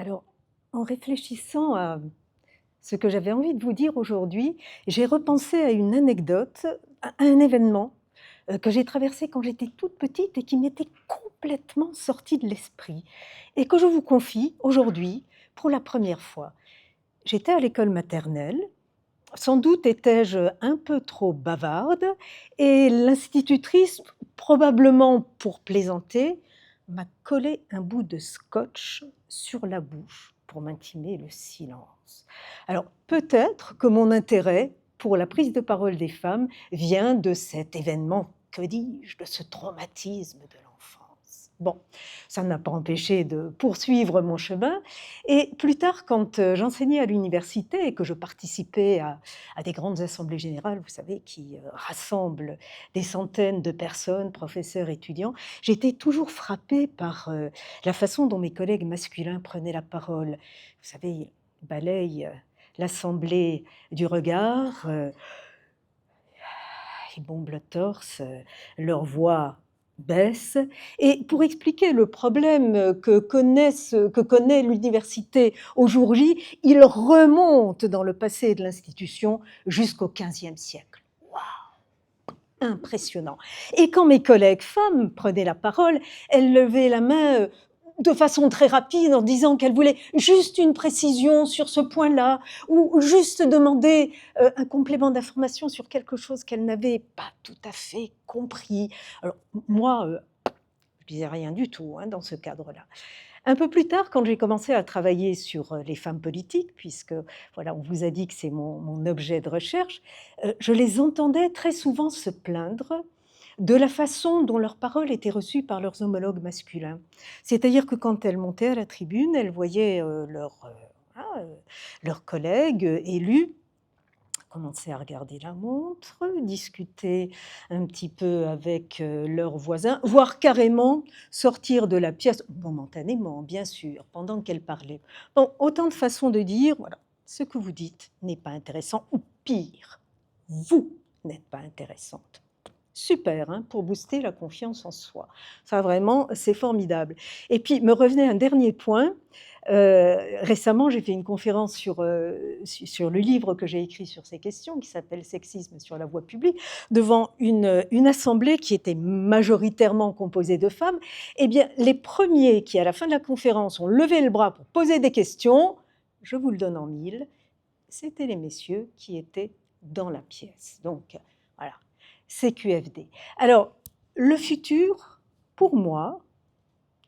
Alors, en réfléchissant à ce que j'avais envie de vous dire aujourd'hui, j'ai repensé à une anecdote, à un événement que j'ai traversé quand j'étais toute petite et qui m'était complètement sorti de l'esprit et que je vous confie aujourd'hui pour la première fois. J'étais à l'école maternelle, sans doute étais-je un peu trop bavarde et l'institutrice, probablement pour plaisanter, m'a collé un bout de scotch sur la bouche pour m'intimer le silence. Alors peut-être que mon intérêt pour la prise de parole des femmes vient de cet événement, que dis-je, de ce traumatisme de l'enfance. Bon, ça ne m'a pas empêché de poursuivre mon chemin et plus tard, quand j'enseignais à l'université et que je participais à des grandes assemblées générales, vous savez, qui rassemblent des centaines de personnes, professeurs, étudiants, j'étais toujours frappée par la façon dont mes collègues masculins prenaient la parole. Vous savez, ils balayent l'assemblée du regard, ils bombent le torse, leur voix baisse. Et pour expliquer le problème que connaît l'université au jour J, ils remontent dans le passé de l'institution jusqu'au XVe siècle. Impressionnant. Et quand mes collègues femmes prenaient la parole, elles levaient la main de façon très rapide en disant qu'elles voulaient juste une précision sur ce point-là ou juste demander un complément d'information sur quelque chose qu'elles n'avaient pas tout à fait compris. Alors moi, je disais rien du tout hein, dans ce cadre-là. Un peu plus tard, quand j'ai commencé à travailler sur les femmes politiques, puisque voilà, on vous a dit que c'est mon objet de recherche, je les entendais très souvent se plaindre de la façon dont leurs paroles étaient reçues par leurs homologues masculins. C'est-à-dire que quand elles montaient à la tribune, elles voyaient leurs collègues élus commencer à regarder la montre, discuter un petit peu avec leurs voisins, voire carrément sortir de la pièce, momentanément bien sûr, pendant qu'elles parlaient. Bon, autant de façons de dire, voilà, ce que vous dites n'est pas intéressant, ou pire, vous n'êtes pas intéressante. Super, hein, pour booster la confiance en soi. Ça vraiment, c'est formidable. Et puis, me revenait un dernier point. Récemment, j'ai fait une conférence sur le livre que j'ai écrit sur ces questions, qui s'appelle Sexisme sur la voie publique, devant une assemblée qui était majoritairement composée de femmes. Eh bien, les premiers qui, à la fin de la conférence, ont levé le bras pour poser des questions, je vous le donne en mille, c'étaient les messieurs qui étaient dans la pièce. Donc, voilà, CQFD. Alors, le futur, pour moi,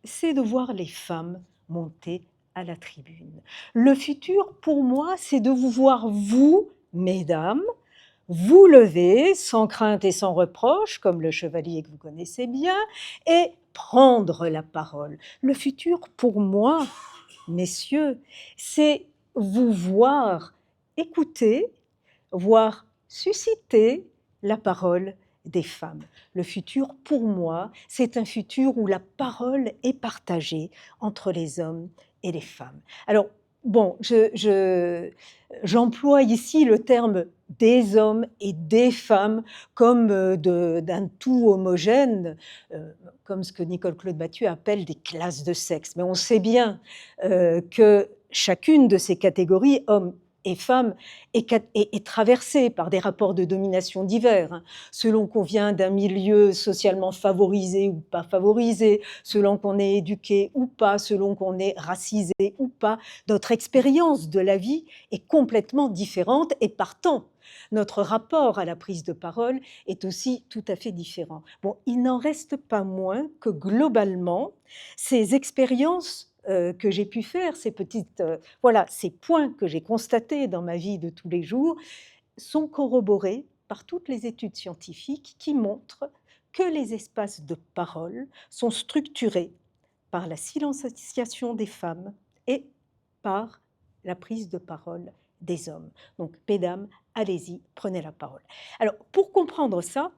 c'est de voir les femmes monter à la tribune. Le futur, pour moi, c'est de vous voir, vous, mesdames, vous lever sans crainte et sans reproche, comme le chevalier que vous connaissez bien, et prendre la parole. Le futur, pour moi, messieurs, c'est vous voir écouter, voir susciter la parole des femmes. Le futur, pour moi, c'est un futur où la parole est partagée entre les hommes et les femmes. Alors, bon, j'emploie ici le terme des hommes et des femmes comme d'un tout homogène, comme ce que Nicole Claude Mathieu appelle des classes de sexe. Mais on sait bien que chacune de ces catégories, hommes et femmes, est traversée par des rapports de domination divers, hein, selon qu'on vient d'un milieu socialement favorisé ou pas favorisé, selon qu'on est éduqué ou pas, selon qu'on est racisé ou pas. Notre expérience de la vie est complètement différente et partant, notre rapport à la prise de parole est aussi tout à fait différent. Bon, il n'en reste pas moins que globalement, ces expériences que j'ai pu faire, ces points que j'ai constatés dans ma vie de tous les jours, sont corroborés par toutes les études scientifiques qui montrent que les espaces de parole sont structurés par la silenciation des femmes et par la prise de parole des hommes. Donc, mesdames, allez-y, prenez la parole. Alors, pour comprendre ça,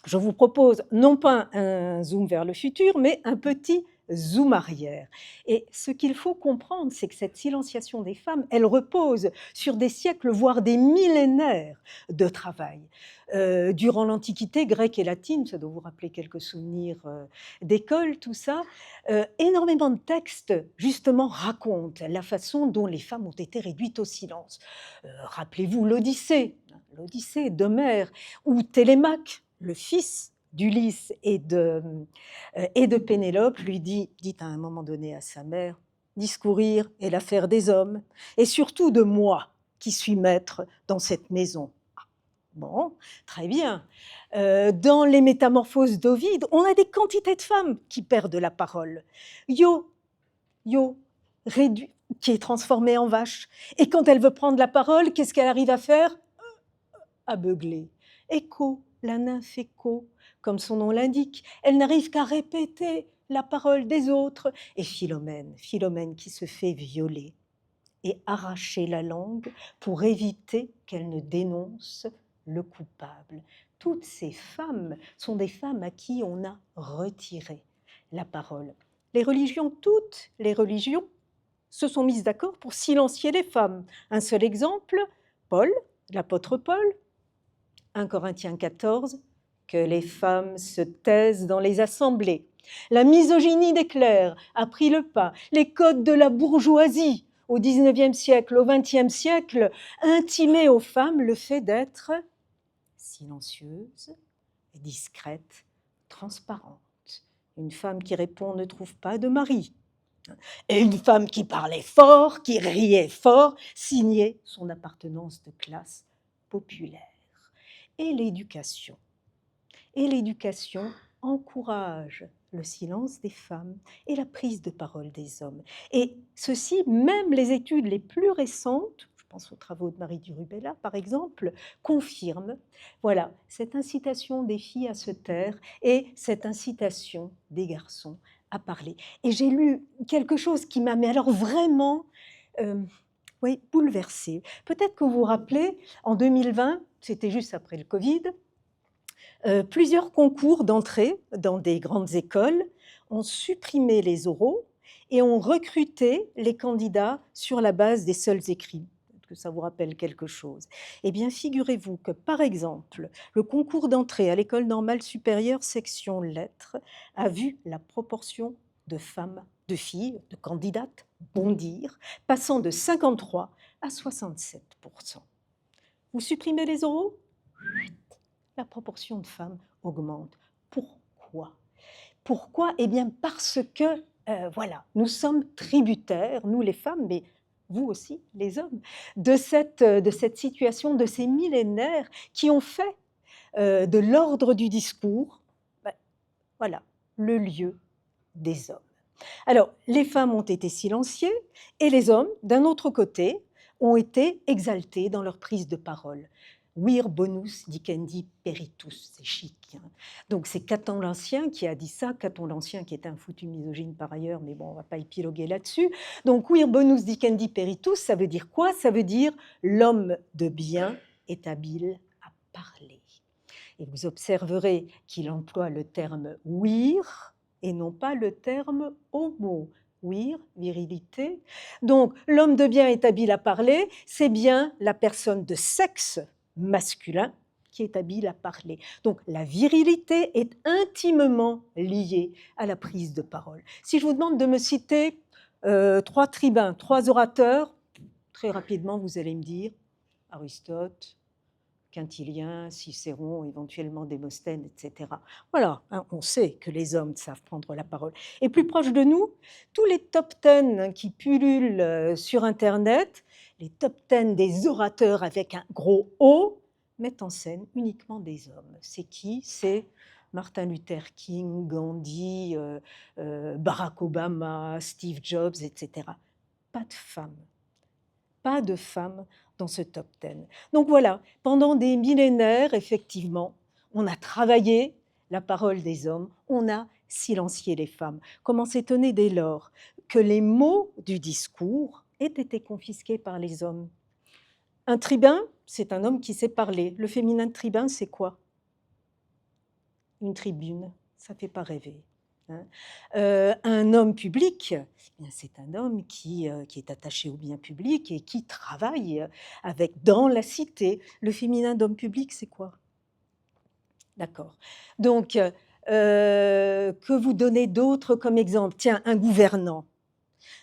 je vous propose non pas un zoom vers le futur, mais un petit zoom arrière. Et ce qu'il faut comprendre, c'est que cette silenciation des femmes, elle repose sur des siècles, voire des millénaires de travail. Durant l'Antiquité grecque et latine, ça doit vous rappeler quelques souvenirs d'école, tout ça, énormément de textes, justement, racontent la façon dont les femmes ont été réduites au silence. Rappelez-vous l'Odyssée d'Homère, où Télémaque, le fils d'Ulysse et de Pénélope, lui dit à un moment donné à sa mère, « Discourir est l'affaire des hommes, et surtout de moi, qui suis maître dans cette maison. » Bon, très bien. Dans les Métamorphoses d'Ovide, on a des quantités de femmes qui perdent la parole. Io, qui est transformée en vache. Et quand elle veut prendre la parole, qu'est-ce qu'elle arrive à faire? À beugler. Écho, la nymphe Écho, comme son nom l'indique, elle n'arrive qu'à répéter la parole des autres. Et Philomène qui se fait violer et arracher la langue pour éviter qu'elle ne dénonce le coupable. Toutes ces femmes sont des femmes à qui on a retiré la parole. Les religions, toutes les religions, se sont mises d'accord pour silencier les femmes. Un seul exemple, Paul, l'apôtre Paul, 1 Corinthiens 14, que les femmes se taisent dans les assemblées. La misogynie des clercs a pris le pas. Les codes de la bourgeoisie au XIXe siècle, au XXe siècle, intimaient aux femmes le fait d'être silencieuses, discrètes, transparentes. Une femme qui répond ne trouve pas de mari. Et une femme qui parlait fort, qui riait fort, signait son appartenance de classe populaire. Et l'éducation encourage le silence des femmes et la prise de parole des hommes. Et ceci, même les études les plus récentes, je pense aux travaux de Marie du Rubella par exemple, confirment cette incitation des filles à se taire et cette incitation des garçons à parler. Et j'ai lu quelque chose qui m'a alors vraiment bouleversée. Peut-être que vous vous rappelez, en 2020, c'était juste après le Covid, plusieurs concours d'entrée dans des grandes écoles ont supprimé les oraux et ont recruté les candidats sur la base des seuls écrits. Que ça vous rappelle quelque chose. Eh bien, figurez-vous que, par exemple, le concours d'entrée à l'école normale supérieure section lettres a vu la proportion de femmes, de filles, de candidates bondir, passant de 53 à 67%. Vous supprimez les oraux? La proportion de femmes augmente. Pourquoi? Pourquoi? Eh bien parce que, nous sommes tributaires, nous les femmes, mais vous aussi, les hommes, de cette situation, de ces millénaires qui ont fait de l'ordre du discours, le lieu des hommes. Alors, les femmes ont été silenciées et les hommes, d'un autre côté, ont été exaltés dans leur prise de parole. Vir bonus dicendi peritus, c'est chic. Hein. Donc c'est Caton l'Ancien qui a dit ça, Caton l'Ancien qui était un foutu misogyne par ailleurs, mais bon, on ne va pas épiloguer là-dessus. Donc vir bonus dicendi peritus, ça veut dire quoi? Ça veut dire l'homme de bien est habile à parler. Et vous observerez qu'il emploie le terme vir et non pas le terme homo. Vir, virilité. Donc l'homme de bien est habile à parler, c'est bien la personne de sexe masculin qui est habile à parler. Donc la virilité est intimement liée à la prise de parole. Si je vous demande de me citer 3 tribuns, 3 orateurs, très rapidement vous allez me dire Aristote, Quintilien, Cicéron, éventuellement Démosthène, etc. Voilà, hein, on sait que les hommes savent prendre la parole. Et plus proche de nous, tous les top 10 qui pullulent sur Internet, les top 10 des orateurs avec un gros O, mettent en scène uniquement des hommes. C'est qui? C'est Martin Luther King, Gandhi, Barack Obama, Steve Jobs, etc. Pas de femmes. Pas de femmes dans ce top 10. Donc voilà, pendant des millénaires, effectivement, on a travaillé la parole des hommes, on a silencié les femmes. Comment s'étonner dès lors que les mots du discours aient été confisqués par les hommes? Un tribun, c'est un homme qui sait parler. Le féminin de tribun, c'est quoi? Une tribune, ça ne fait pas rêver. hein. Un homme public, eh bien, c'est un homme qui est attaché au bien public et qui travaille avec dans la cité. Le féminin d'homme public, c'est quoi? D'accord. Donc, que vous donnez d'autres comme exemple? Tiens, un gouvernant.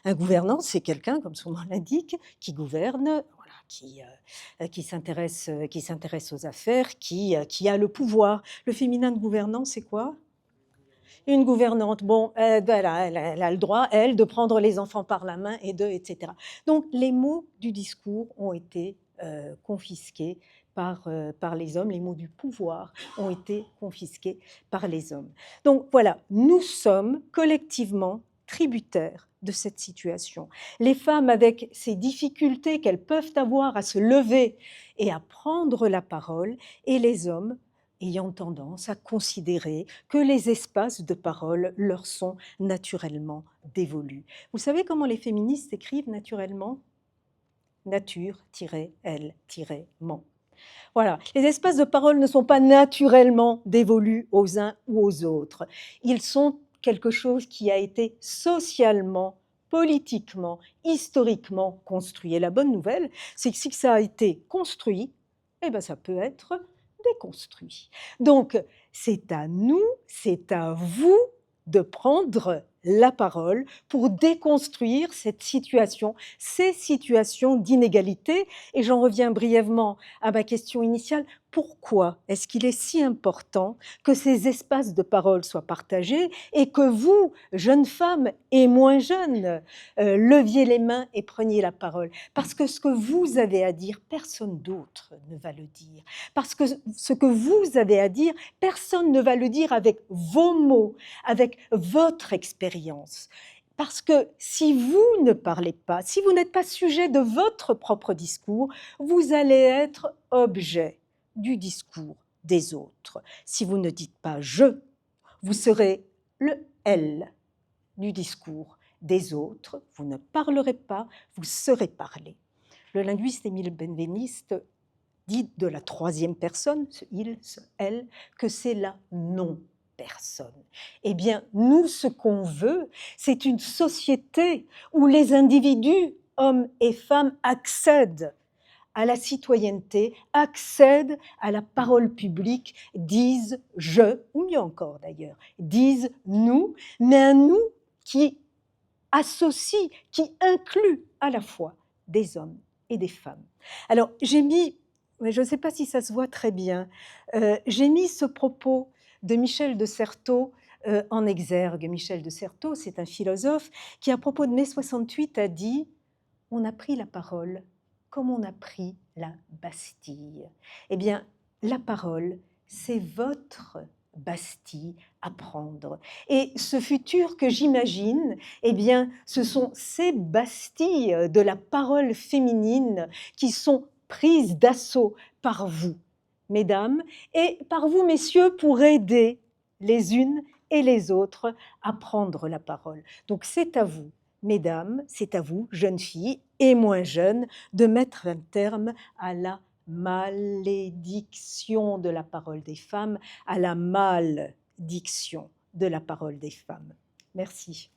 Un gouvernant, c'est quelqu'un, comme son nom l'indique, qui gouverne, voilà, qui s'intéresse aux affaires, qui a le pouvoir. Le féminin de gouvernant, c'est quoi? Une gouvernante. Bon, voilà, elle a le droit, elle, de prendre les enfants par la main et de, etc. Donc, les mots du discours ont été confisqués par les hommes, les mots du pouvoir ont été confisqués par les hommes. Donc, voilà, nous sommes collectivement tributaires de cette situation. Les femmes, avec ces difficultés qu'elles peuvent avoir à se lever et à prendre la parole, et les hommes ayant tendance à considérer que les espaces de parole leur sont naturellement dévolus. Vous savez comment les féministes écrivent naturellement? Nature-elle-ment. Voilà, les espaces de parole ne sont pas naturellement dévolus aux uns ou aux autres. Ils sont quelque chose qui a été socialement, politiquement, historiquement construit. Et la bonne nouvelle, c'est que si ça a été construit, eh bien ça peut être déconstruit. Donc, c'est à nous, c'est à vous de prendre la parole pour déconstruire cette situation, ces situations d'inégalité. Et j'en reviens brièvement à ma question initiale. Pourquoi est-ce qu'il est si important que ces espaces de parole soient partagés et que vous, jeunes femmes et moins jeunes, leviez les mains et preniez la parole? Parce que ce que vous avez à dire, personne d'autre ne va le dire. Parce que ce que vous avez à dire, personne ne va le dire avec vos mots, avec votre expérience. Parce que si vous ne parlez pas, si vous n'êtes pas sujet de votre propre discours, vous allez être objet du discours des autres. Si vous ne dites pas je, vous serez le elle du discours des autres. Vous ne parlerez pas, vous serez parlé. Le linguiste Émile Benveniste dit de la troisième personne, ce il, ce elle, que c'est la non-personne. Eh bien, nous, ce qu'on veut, c'est une société où les individus, hommes et femmes, accèdent à la citoyenneté, accèdent à la parole publique, disent je, ou mieux encore d'ailleurs, disent nous, mais un nous qui associe, qui inclut à la fois des hommes et des femmes. Alors, j'ai mis, mais je ne sais pas si ça se voit très bien, j'ai mis ce propos de Michel de Certeau en exergue. Michel de Certeau, c'est un philosophe qui, à propos de mai 68, a dit « On a pris la parole comme on a pris la Bastille ». Eh bien, la parole, c'est votre Bastille à prendre. Et ce futur que j'imagine, eh bien, ce sont ces bastilles de la parole féminine qui sont prises d'assaut par vous, mesdames, et par vous, messieurs, pour aider les unes et les autres à prendre la parole. Donc c'est à vous, mesdames, c'est à vous, jeunes filles et moins jeunes, de mettre un terme à la malédiction de la parole des femmes, à la maldiction de la parole des femmes. Merci.